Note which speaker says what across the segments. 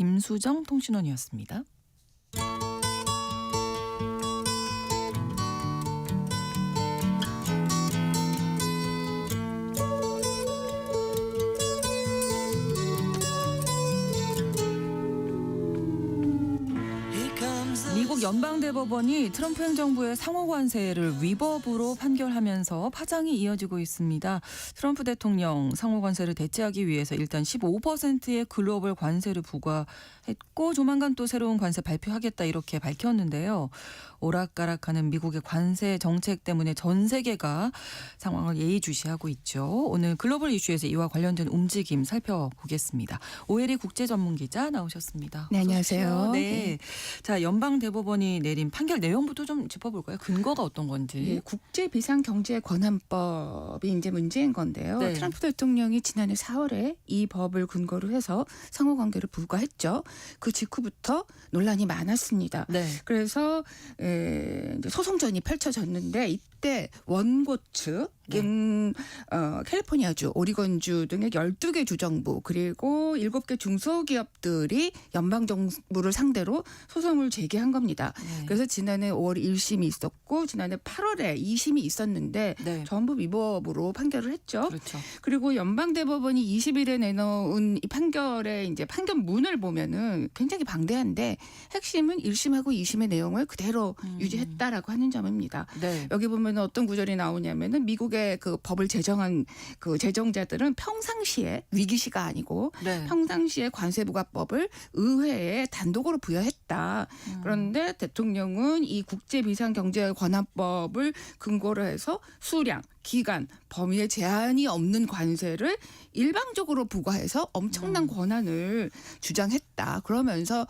Speaker 1: 임수정 통신원이었습니다. 미국 연방대법원이 트럼프 행정부의 상호 관세를 위법으로 판결하면서 파장이 이어지고 있습니다. 트럼프 대통령 상호 관세를 대체하기 위해서 일단 15%의 글로벌 관세를 부과했고 조만간 또 새로운 관세 발표하겠다 이렇게 밝혔는데요. 오락가락하는 미국의 관세 정책 때문에 전 세계가 상황을 예의주시하고 있죠. 오늘 글로벌 이슈에서 이와 관련된 움직임 살펴보겠습니다. 오혜리 국제전문기자 나오셨습니다.
Speaker 2: 네, 안녕하세요.
Speaker 1: 네. 자, 연방대법원이 내린 판결 내용부터 좀 짚어볼까요? 근거가 어떤 건지.
Speaker 2: 네, 국제비상경제권한법이 이제 문제인 건데요.
Speaker 1: 네.
Speaker 2: 트럼프 대통령이 지난해 4월에 이 법을 근거로 해서 상호관계를 부과했죠. 그 직후부터 논란이 많았습니다.
Speaker 1: 네.
Speaker 2: 그래서 이제 소송전이 펼쳐졌는데 이때 원고 측인 캘리포니아주, 오리건주 등의 12개 주정부 그리고 7개 중소기업들이 연방정부를 상대로 소송을 제기한 겁니다.
Speaker 1: 네.
Speaker 2: 그래서 지난해 5월 1심이 있었고 지난해 8월에 2심이 있었는데
Speaker 1: 네.
Speaker 2: 전부 위법으로 판결을 했죠.
Speaker 1: 그렇죠.
Speaker 2: 그리고 연방대법원이 20일에 내놓은 이 판결의 이제 판결문을 보면은 굉장히 방대한데 핵심은 1심하고 2심의 내용을 그대로 유지했다라고 하는 점입니다.
Speaker 1: 네.
Speaker 2: 여기 보면 어떤 구절이 나오냐면은 미국의 그 법을 제정한 그 제정자들은 평상시에 위기시가 아니고
Speaker 1: 네.
Speaker 2: 평상시에 관세부과법을 의회에 단독으로 부여했다. 그런데 대통령은 이 국제비상경제권한법을 근거로 해서 수량, 기간, 범위에 제한이 없는 관세를 일방적으로 부과해서 엄청난 권한을 주장했다. 그러면서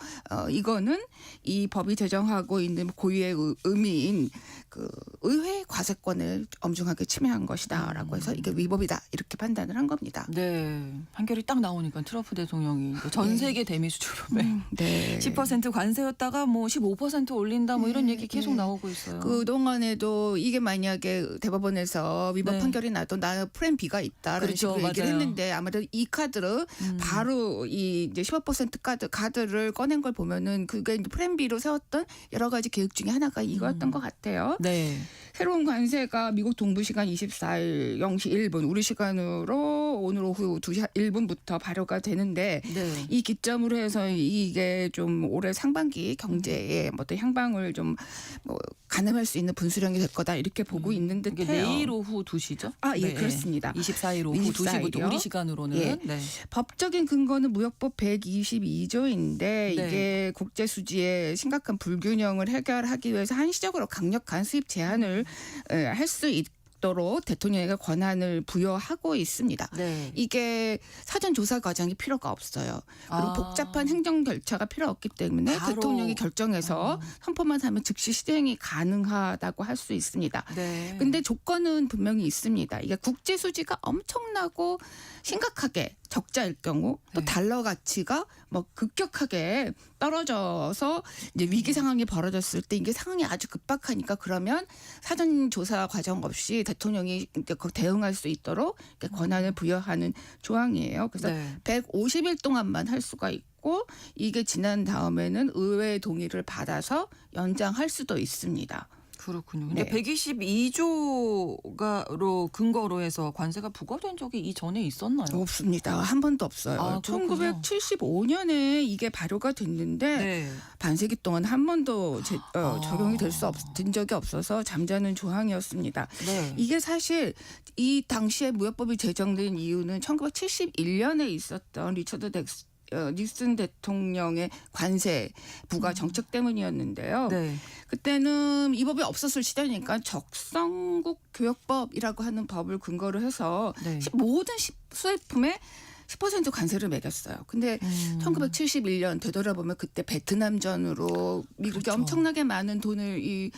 Speaker 2: 이거는 이 법이 제정하고 있는 고유의 의미인 그 의회 과세권을 엄중하게 침해한 것이다라고 해서 이게 위법이다 이렇게 판단을 한 겁니다.
Speaker 1: 네. 판결이 딱 나오니까 트럼프 대통령이 전 세계 대미 수출업에
Speaker 2: 네.
Speaker 1: 10% 관세였다가 뭐 15% 올린다 뭐 이런 얘기 계속 나오고 있어요.
Speaker 2: 그동안에도 이게 만약에 대법원에서 위법
Speaker 1: 네.
Speaker 2: 판결이 나도 나 플랜 B가 있다라는
Speaker 1: 그렇죠.
Speaker 2: 식으로 얘기를
Speaker 1: 맞아요.
Speaker 2: 했는데 아무래도 이 카드를 바로 이 이제 15% 카드를 꺼낸 걸 보면은 그게 이제 플랜 B로 세웠던 여러 가지 계획 중에 하나가 이거였던 것 같아요.
Speaker 1: 네.
Speaker 2: 새로운 관세가 미국 동부 시간 24일 0시 1분 우리 시간으로 오늘 오후 2시 1분부터 발효가 되는데
Speaker 1: 네.
Speaker 2: 이 기점으로 해서 이게 좀 올해 상반기 경제에 어떤 향방을 좀 뭐 가늠할 수 있는 분수령이 될 거다 이렇게 보고 있는
Speaker 1: 이게
Speaker 2: 듯해요.
Speaker 1: 내일 오후 2시죠?
Speaker 2: 아, 예, 그렇습니다.
Speaker 1: 24일 오후
Speaker 2: 24일
Speaker 1: 2시부터 우리 시간으로는.
Speaker 2: 예.
Speaker 1: 네.
Speaker 2: 법적인 근거는 무역법 122조인데
Speaker 1: 네.
Speaker 2: 이게 국제 수지의 심각한 불균형을 해결하기 위해서 한시적으로 강력한 수입 제한을 할 수 있도록 대통령에게 권한을 부여하고 있습니다.
Speaker 1: 네.
Speaker 2: 이게 사전 조사 과정이 필요가 없어요. 그리고
Speaker 1: 아.
Speaker 2: 복잡한 행정 절차가 필요 없기 때문에
Speaker 1: 바로.
Speaker 2: 대통령이 결정해서 선포만 하면 즉시 시행이 가능하다고 할 수 있습니다.
Speaker 1: 네.
Speaker 2: 근데 조건은 분명히 있습니다. 이게 국제 수지가 엄청나고 심각하게 적자일 경우 또
Speaker 1: 네.
Speaker 2: 달러 가치가 뭐 급격하게 떨어져서 이제 위기 상황이 벌어졌을 때 이게 상황이 아주 급박하니까 그러면 사전 조사 과정 없이 대통령이 이제 대응할 수 있도록 이렇게 권한을 부여하는 조항이에요. 그래서
Speaker 1: 네.
Speaker 2: 150일 동안만 할 수가 있고 이게 지난 다음에는 의회의 동의를 받아서 연장할 수도 있습니다.
Speaker 1: 그렇군요. 근데
Speaker 2: 네.
Speaker 1: 122조가로 근거로 해서 관세가 부과된 적이 이전에 있었나요?
Speaker 2: 없습니다. 한 번도 없어요.
Speaker 1: 아, 그렇군요.
Speaker 2: 1975년에 이게 발효가 됐는데
Speaker 1: 네.
Speaker 2: 반세기 동안 한 번도 적용이 된 적이 없어서 잠자는 조항이었습니다.
Speaker 1: 네.
Speaker 2: 이게 사실 이 당시에 무역법이 제정된 이유는 1971년에 있었던 리처드 닉슨 대통령의 관세 부과 정책 때문이었는데요.
Speaker 1: 네.
Speaker 2: 그때는 이 법이 없었을 시대니까 적성국 교역법이라고 하는 법을 근거로 해서
Speaker 1: 네.
Speaker 2: 모든 수입품에 10% 관세를 매겼어요. 근데 1971년 되돌아보면 그때 베트남전으로 미국이
Speaker 1: 그렇죠.
Speaker 2: 엄청나게 많은 돈을 이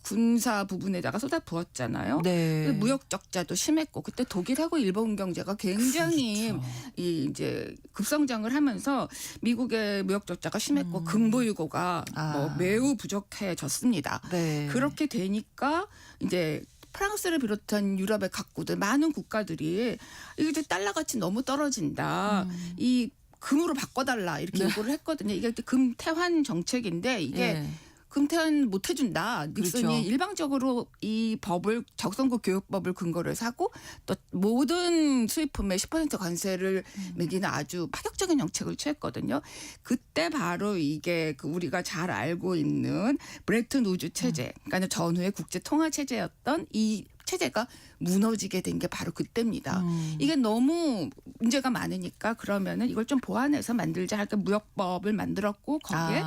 Speaker 2: 군사 부분에다가 쏟아부었잖아요.
Speaker 1: 네.
Speaker 2: 무역 적자도 심했고 그때 독일하고 일본 경제가 굉장히
Speaker 1: 그렇죠.
Speaker 2: 이 이제 급성장을 하면서 미국의 무역 적자가 심했고 근보유고가 뭐 매우 부족해졌습니다.
Speaker 1: 네.
Speaker 2: 그렇게 되니까 이제 프랑스를 비롯한 유럽의 각국들 많은 국가들이 이게 달러 가치 너무 떨어진다. 이 금으로 바꿔달라 이렇게 요구를 했거든요. 이게 금태환 정책인데 이게
Speaker 1: 예.
Speaker 2: 금태환 못 해준다. 닉슨이
Speaker 1: 그렇죠.
Speaker 2: 일방적으로 이 법을 적성국 교육법을 근거로 해서 하고 또 모든 수입품에 10% 관세를 매기는 아주 파격적인 정책을 취했거든요. 그때 바로 이게 우리가 잘 알고 있는 브레튼 우즈 체제, 그러니까 전후의 국제 통화 체제였던 이 체제가 무너지게 된 게 바로 그때입니다. 이게 너무 문제가 많으니까 그러면은 이걸 좀 보완해서 만들자 할 때 무역법을 만들었고 거기에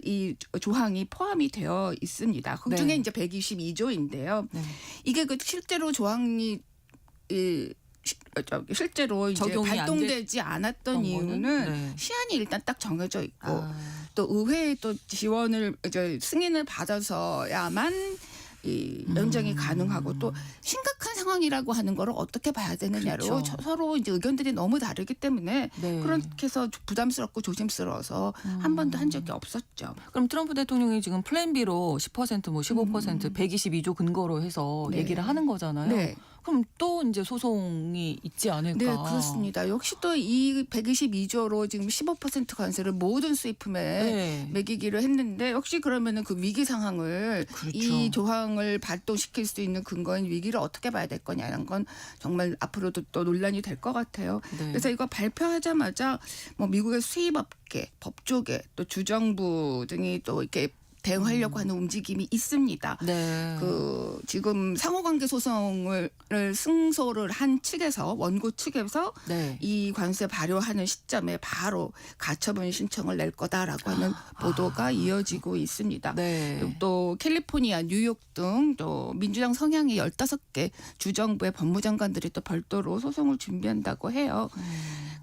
Speaker 2: 이 조항이 포함이 되어 있습니다. 그 중에
Speaker 1: 네.
Speaker 2: 이제 122조인데요.
Speaker 1: 네.
Speaker 2: 이게 실제로 조항이 실제로 이제
Speaker 1: 적용이 안
Speaker 2: 발동되지 않았던 이유는
Speaker 1: 네.
Speaker 2: 시한이 일단 딱 정해져 있고
Speaker 1: 아.
Speaker 2: 또 의회의 또 지원을 승인을 받아서야만 이 연장이 가능하고 또 심각한 상황이라고 하는 거를 어떻게 봐야 되느냐로
Speaker 1: 그렇죠.
Speaker 2: 서로 이제 의견들이 너무 다르기 때문에
Speaker 1: 네.
Speaker 2: 그렇게 해서 부담스럽고 조심스러워서 한 번도 한 적이 없었죠.
Speaker 1: 그럼 트럼프 대통령이 지금 플랜 B로 10% 뭐 15% 122조 근거로 해서
Speaker 2: 네.
Speaker 1: 얘기를 하는 거잖아요.
Speaker 2: 네.
Speaker 1: 그럼 또 이제 소송이 있지 않을까?
Speaker 2: 네, 그렇습니다. 역시 또 이 122조로 지금 15% 관세를 모든 수입품에
Speaker 1: 네.
Speaker 2: 매기기로 했는데 역시 그러면은 그 위기 상황을
Speaker 1: 그렇죠.
Speaker 2: 이 조항을 발동시킬 수 있는 근거인 위기를 어떻게 봐야 될 거냐는 건 정말 앞으로도 또 논란이 될 것 같아요.
Speaker 1: 네.
Speaker 2: 그래서 이거 발표하자마자 뭐 미국의 수입업계, 법조계, 또 주정부 등이 또 이렇게 대응하려고 하는 움직임이 있습니다.
Speaker 1: 네.
Speaker 2: 지금 상호관계 소송을 승소를 한 측에서 원고 측에서
Speaker 1: 네.
Speaker 2: 이 관세 발효하는 시점에 바로 가처분 신청을 낼 거다라고 하는 보도가 이어지고 있습니다.
Speaker 1: 네.
Speaker 2: 그리고 또 캘리포니아, 뉴욕 등 또 민주당 성향의 15개 주정부의 법무장관들이 또 별도로 소송을 준비한다고 해요.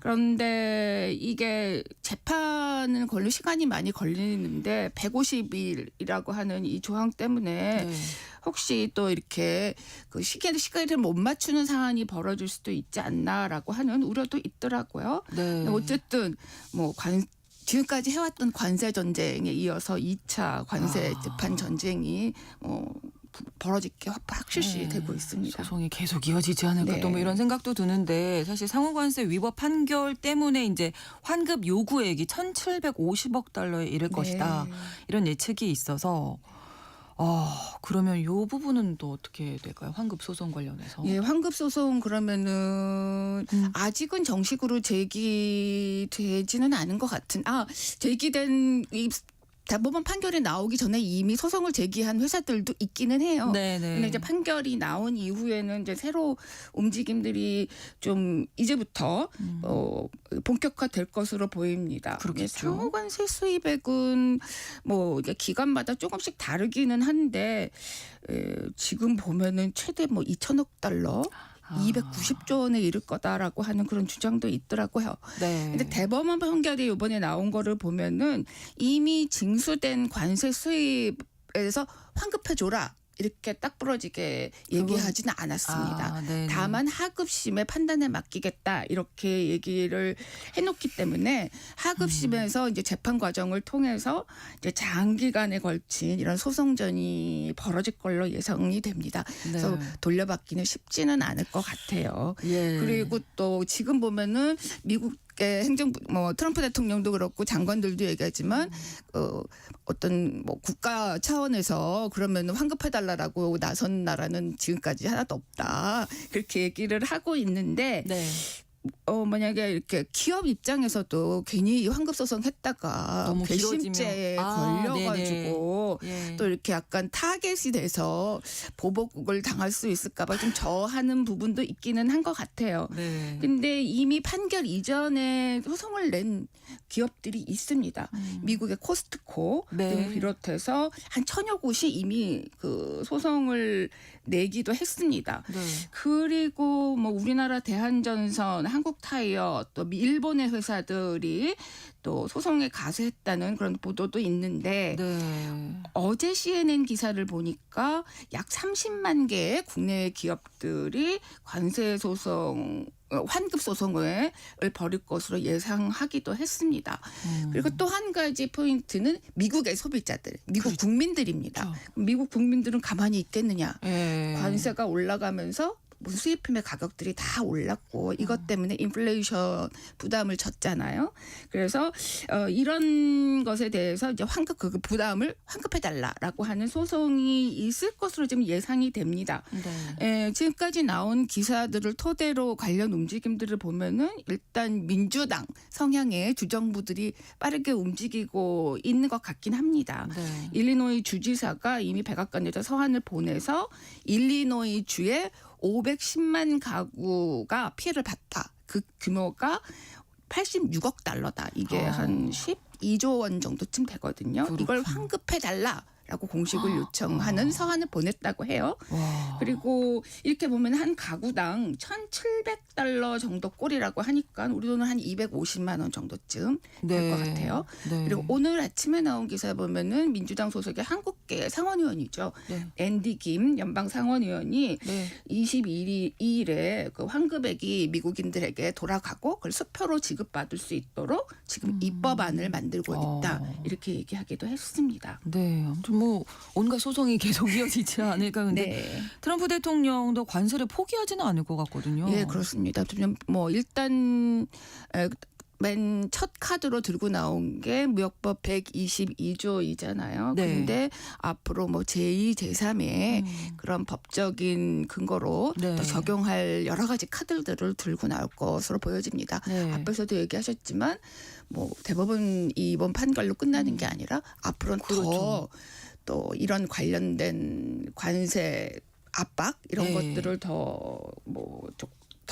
Speaker 2: 그런데 이게 재판은 걸릴 시간이 많이 걸리는데 150일이라고 하는 이 조항 때문에
Speaker 1: 네.
Speaker 2: 혹시 또 이렇게 그 시기를 못 맞추는 상황이 벌어질 수도 있지 않나라고 하는 우려도 있더라고요.
Speaker 1: 네.
Speaker 2: 어쨌든 뭐 지금까지 해왔던 관세 전쟁에 이어서 2차 관세 재판 전쟁이 벌어질 게 확실시 되고 있습니다.
Speaker 1: 소송이 계속 이어지지 않을까
Speaker 2: 네.
Speaker 1: 또 뭐 이런 생각도 드는데 사실 상호관세 위법 판결 때문에 이제 환급 요구액이 1,750억 달러에 이를 것이다. 이런 예측이 있어서 그러면 이 부분은 또 어떻게 될까요? 환급 소송 관련해서.
Speaker 2: 예, 환급 소송 그러면은 아직은 정식으로 제기되지는 않은 것 같은. 제기된 이 대법원 판결이 나오기 전에 이미 소송을 제기한 회사들도 있기는 해요.
Speaker 1: 네네.
Speaker 2: 근데 이제 판결이 나온 이후에는 이제 새로 움직임들이 좀 이제부터 본격화될 것으로 보입니다.
Speaker 1: 그렇겠죠.
Speaker 2: 상호관세 수입액은 뭐 이제 기관마다 조금씩 다르기는 한데 지금 보면은 최대 뭐 2천억 달러. 290조 원에 이를 거다라고 하는 그런 주장도 있더라고요.
Speaker 1: 네.
Speaker 2: 근데 대법원 판결이 이번에 나온 거를 보면은 이미 징수된 관세 수입에서 환급해 줘라. 이렇게 딱 부러지게 얘기하지는 않았습니다. 다만 하급심의 판단에 맡기겠다 이렇게 얘기를 해놓기 때문에 하급심에서 이제 재판 과정을 통해서 이제 장기간에 걸친 이런 소송전이 벌어질 걸로 예상이 됩니다. 그래서 돌려받기는 쉽지는 않을 것 같아요.
Speaker 1: 예.
Speaker 2: 그리고 또 지금 보면은 미국 행정부 트럼프 대통령도 그렇고 장관들도 얘기하지만 어떤 뭐 국가 차원에서 그러면 환급해달라고 나선 나라는 지금까지 하나도 없다 그렇게 얘기를 하고 있는데
Speaker 1: 네.
Speaker 2: 만약에 이렇게 기업 입장에서도 괜히 환급 소송 했다가
Speaker 1: 너무
Speaker 2: 괘씸죄에 걸려가지고
Speaker 1: 예.
Speaker 2: 또 이렇게 약간 타겟이 돼서 보복을 당할 수 있을까봐 좀 저하는 부분도 있기는 한 것 같아요.
Speaker 1: 네.
Speaker 2: 근데 이미 판결 이전에 소송을 낸 기업들이 있습니다. 미국의 코스트코 등을 비롯해서 한 1,000여 곳이 이미 그 소송을 내기도 했습니다.
Speaker 1: 네.
Speaker 2: 그리고 뭐 우리나라 대한전선, 한국타이어 또 일본의 회사들이 또 소송에 가세했다는 그런 보도도 있는데 어제 CNN 기사를 보니까 약 30만 개의 국내 기업들이 관세 소송 환급 소송을 벌일 것으로 예상하기도 했습니다. 그리고 또 한 가지 포인트는 미국의 소비자들, 미국 국민들입니다. 미국 국민들은 가만히 있겠느냐. 관세가 올라가면서 무슨 수입품의 가격들이 다 올랐고 이것 때문에 인플레이션 부담을 졌잖아요. 그래서 이런 것에 대해서 이제 환급 그 부담을 환급해달라라고 하는 소송이 있을 것으로 지금 예상이 됩니다.
Speaker 1: 네.
Speaker 2: 지금까지 나온 기사들을 토대로 관련 움직임들을 보면은 일단 민주당 성향의 주정부들이 빠르게 움직이고 있는 것 같긴 합니다.
Speaker 1: 네.
Speaker 2: 일리노이 주지사가 이미 백악관에다 서한을 보내서 일리노이 주에 510만 가구가 피해를 봤다. 그 규모가 86억 달러다. 이게 한 12조 원 정도쯤 되거든요.
Speaker 1: 그렇군요.
Speaker 2: 이걸 환급해달라. 라고 공식을 요청하는 서한을 보냈다고 해요.
Speaker 1: 와.
Speaker 2: 그리고 이렇게 보면 한 가구당 1,700달러 정도 꼴이라고 하니까 우리 돈은 한 250만 원 정도쯤 될 것 같아요.
Speaker 1: 네.
Speaker 2: 그리고 오늘 아침에 나온 기사 보면은 민주당 소속의 한국계 상원의원이죠.
Speaker 1: 네.
Speaker 2: 앤디 김 연방 상원의원이
Speaker 1: 네.
Speaker 2: 22일에 그 환급액이 미국인들에게 돌아가고 그걸 수표로 지급받을 수 있도록 지금 입법안을 만들고 있다. 이렇게 얘기하기도 했습니다.
Speaker 1: 네. 아무튼 뭐 온갖 소송이 계속 이어지지 않을까. 근데
Speaker 2: 네.
Speaker 1: 트럼프 대통령도 관세를 포기하지는 않을 것 같거든요.
Speaker 2: 예, 그렇습니다. 뭐 일단 맨 첫 카드로 들고 나온 게 무역법 122조이잖아요.
Speaker 1: 네.
Speaker 2: 그런데 앞으로 뭐 제2, 제3의 그런 법적인 근거로
Speaker 1: 네.
Speaker 2: 또 적용할 여러 가지 카드들을 들고 나올 것으로 보여집니다.
Speaker 1: 네.
Speaker 2: 앞에서도 얘기하셨지만 뭐 대법원 이번 판결로 끝나는 게 아니라 앞으로는
Speaker 1: 그렇죠.
Speaker 2: 또 이런 관련된 관세 압박 이런
Speaker 1: 네.
Speaker 2: 것들을 더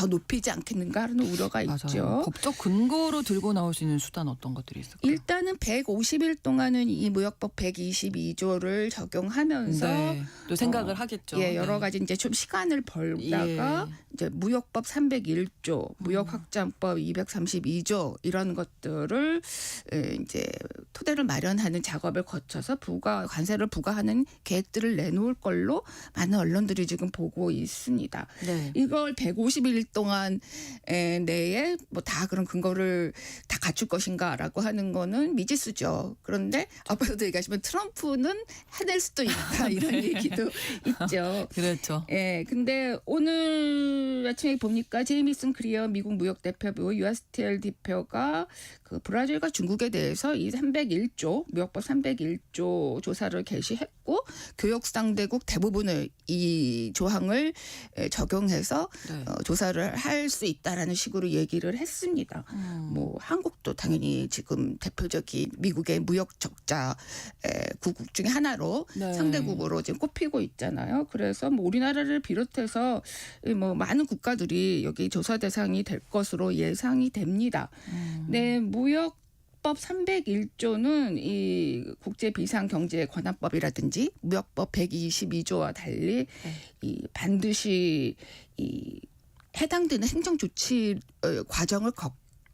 Speaker 2: 높이지 않겠는가 하는 우려가
Speaker 1: 맞아요.
Speaker 2: 있죠.
Speaker 1: 법적 근거로 들고 나올 수 있는 수단 어떤 것들이 있을까요?
Speaker 2: 일단은 150일 동안은 이 무역법 122조를 적용하면서
Speaker 1: 네. 또 생각을 하겠죠.
Speaker 2: 예, 여러
Speaker 1: 네.
Speaker 2: 가지 이제 좀 시간을 벌다가
Speaker 1: 예.
Speaker 2: 이제 무역법 301조, 무역확장법 232조 이런 것들을 이제 토대를 마련하는 작업을 거쳐서 관세를 부과하는 계획들을 내놓을 걸로 많은 언론들이 지금 보고 있습니다.
Speaker 1: 네.
Speaker 2: 이걸 150일 동안 내에 뭐 다 그런 근거를 다 갖출 것인가라고 하는 거는 미지수죠. 그런데 앞에서도 얘기하시면 트럼프는 해낼 수도 있다 이런 얘기도 있죠.
Speaker 1: 그렇죠.
Speaker 2: 예, 근데 오늘 아침에 보니까 제이미슨 크리어 미국 무역대표부 USTR 대표가 그 브라질과 중국에 대해서 이 301조 무역법 301조 조사를 개시했고 교역상대국 대부분을 이 조항을 적용해서
Speaker 1: 네.
Speaker 2: 조사를 할 수 있다라는 식으로 얘기를 했습니다. 뭐 한국도 당연히 지금 대표적인 미국의 무역 적자 국국 중에 하나로
Speaker 1: 네.
Speaker 2: 상대국으로 지금 꼽히고 있잖아요. 그래서 뭐 우리나라를 비롯해서 뭐 많은 국가들이 여기 조사 대상이 될 것으로 예상이 됩니다. 네, 무역법 301조는 이 국제비상경제관한법이라든지 무역법 122조와 달리 이 반드시 이 해당되는 행정조치 과정을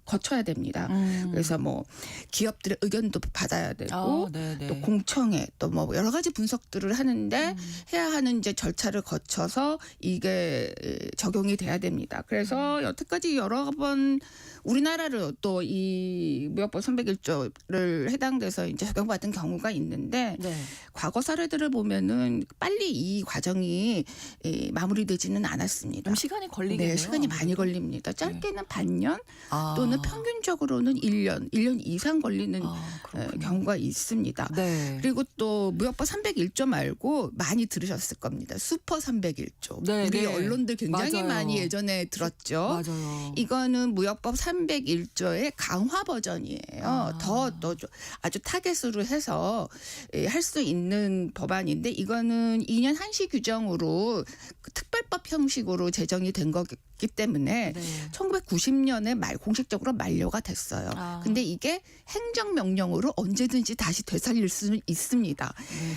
Speaker 2: 거쳐야 됩니다. 그래서 뭐 기업들의 의견도 받아야 되고
Speaker 1: 네네.
Speaker 2: 또 공청회 또 뭐 여러 가지 분석들을 하는데 해야 하는 이제 절차를 거쳐서 이게 적용이 돼야 됩니다. 그래서 여태까지 여러 번 우리나라를 또 이 무역법 301조를 해당돼서 이제 적용받은 경우가 있는데
Speaker 1: 네.
Speaker 2: 과거 사례들을 보면은 빨리 이 과정이 마무리되지는 않았습니다.
Speaker 1: 좀 시간이 걸리겠네요.
Speaker 2: 네, 시간이 많이
Speaker 1: 아무래도.
Speaker 2: 걸립니다. 짧게는 반년
Speaker 1: 아.
Speaker 2: 또는 평균적으로는 1년 이상 걸리는
Speaker 1: 그렇군요.
Speaker 2: 경우가 있습니다.
Speaker 1: 네.
Speaker 2: 그리고 또 무역법 301조 말고 많이 들으셨을 겁니다. 슈퍼 301조.
Speaker 1: 네,
Speaker 2: 우리
Speaker 1: 네.
Speaker 2: 언론들 굉장히
Speaker 1: 맞아요.
Speaker 2: 많이 예전에 들었죠.
Speaker 1: 맞아요.
Speaker 2: 이거는 무역법 301조의 강화 버전이에요. 더 아주 타겟으로 해서 할 수 있는 법안인데 이거는 2년 한시 규정으로 그 특별법 형식으로 제정이 된 거기 때문에
Speaker 1: 네.
Speaker 2: 1990년에 공식적으로 만료가 됐어요. 근데 이게 행정명령으로 언제든지 다시 되살릴 수는 있습니다.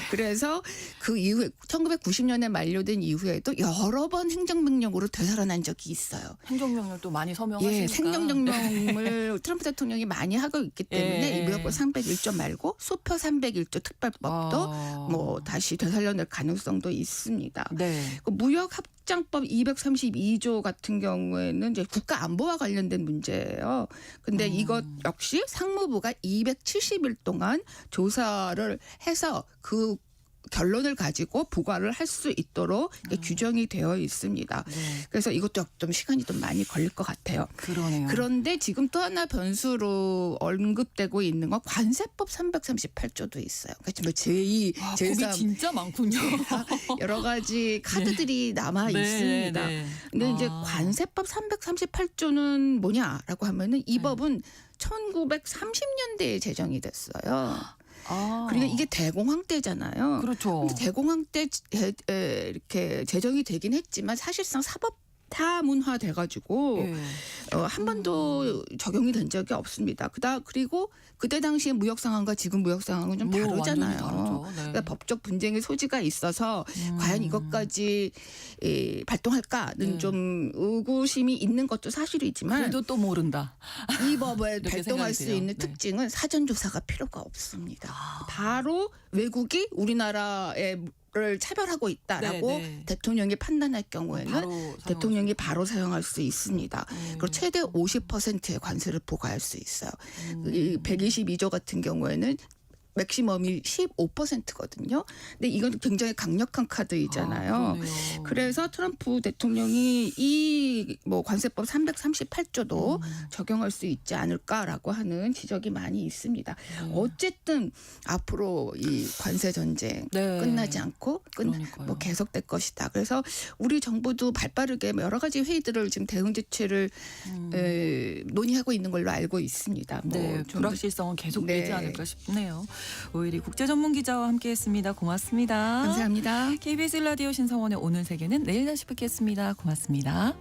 Speaker 2: 그래서 그 이후에 1990년에 만료된 이후에도 여러 번 행정명령으로 되살아난 적이 있어요.
Speaker 1: 행정명령도 많이 서명하시니까.
Speaker 2: 예, 행정명령을 트럼프 대통령이 많이 하고 있기 때문에
Speaker 1: 예.
Speaker 2: 이 무역법 301조 말고 수표 301조 특별법도 뭐 다시 되살려낼 가능성도 있습니다.
Speaker 1: 네.
Speaker 2: 그 무역합장법 232조 같은 경우에는 이제 국가 안보와 관련된 문제예요. 근데 이것 역시 상무부가 270일 동안 조사를 해서 그 결론을 가지고 부과를 할 수 있도록 규정이 되어 있습니다.
Speaker 1: 네.
Speaker 2: 그래서 이것도 좀 시간이 좀 많이 걸릴 것 같아요.
Speaker 1: 그러네요.
Speaker 2: 그런데 지금 또 하나 변수로 언급되고 있는 건 관세법 338조도 있어요. 그러니까 뭐 제2,
Speaker 1: 와,
Speaker 2: 제3
Speaker 1: 법이 진짜 많군요.
Speaker 2: 여러 가지 카드들이 남아
Speaker 1: 네,
Speaker 2: 있습니다.
Speaker 1: 네.
Speaker 2: 근데 이제
Speaker 1: 아.
Speaker 2: 관세법 338조는 뭐냐라고 하면은 이
Speaker 1: 네.
Speaker 2: 법은 1930년대에 제정이 됐어요.
Speaker 1: 아.
Speaker 2: 그러니까 이게 대공황 때잖아요.
Speaker 1: 그렇죠.
Speaker 2: 근데 대공황 때 이렇게 제정이 되긴 했지만 사실상 사법 타문화 돼가지고
Speaker 1: 예.
Speaker 2: 한 번도 적용이 된 적이 없습니다. 그리고 그때 당시에 무역 상황과 지금 무역 상황은 좀
Speaker 1: 뭐
Speaker 2: 다르잖아요.
Speaker 1: 완전히 다르죠. 네.
Speaker 2: 그러니까 법적 분쟁의 소지가 있어서 과연 이것까지 발동할까는
Speaker 1: 네.
Speaker 2: 좀 의구심이 있는 것도 사실이지만
Speaker 1: 그래도 또 모른다.
Speaker 2: 이 법에
Speaker 1: 이렇게
Speaker 2: 발동할
Speaker 1: 생각이
Speaker 2: 수
Speaker 1: 돼요.
Speaker 2: 있는
Speaker 1: 네.
Speaker 2: 특징은 사전 조사가 필요가 없습니다.
Speaker 1: 아.
Speaker 2: 바로 외국이 우리나라를 차별하고 있다라고
Speaker 1: 네, 네.
Speaker 2: 대통령이 판단할 경우에는
Speaker 1: 바로 사용할
Speaker 2: 대통령이 바로 사용할 수 있습니다.
Speaker 1: 수-
Speaker 2: 그리고 최대 50%의 관세를 부과할 수 있어요.
Speaker 1: 음.
Speaker 2: 이 122조 같은 경우에는 맥시멈이 15%거든요. 근데 이건 굉장히 강력한 카드이잖아요.
Speaker 1: 아, 그러네요.
Speaker 2: 그래서 트럼프 대통령이 이 뭐 관세법 338조도 적용할 수 있지 않을까라고 하는 지적이 많이 있습니다. 어쨌든 앞으로 이 관세 전쟁
Speaker 1: 네.
Speaker 2: 끝나지 않고
Speaker 1: 그러니까요.
Speaker 2: 뭐 계속될 것이다. 그래서 우리 정부도 발빠르게 여러 가지 회의들을 지금 대응 지체를 논의하고 있는 걸로 알고 있습니다. 뭐
Speaker 1: 네,
Speaker 2: 좀
Speaker 1: 불확실성은 계속되지
Speaker 2: 네.
Speaker 1: 않을까 싶네요. 오일이 국제 전문 기자와 함께했습니다. 고맙습니다.
Speaker 2: 감사합니다.
Speaker 1: KBS 라디오 신성원의 오늘 세계는 내일 다시 뵙겠습니다. 고맙습니다.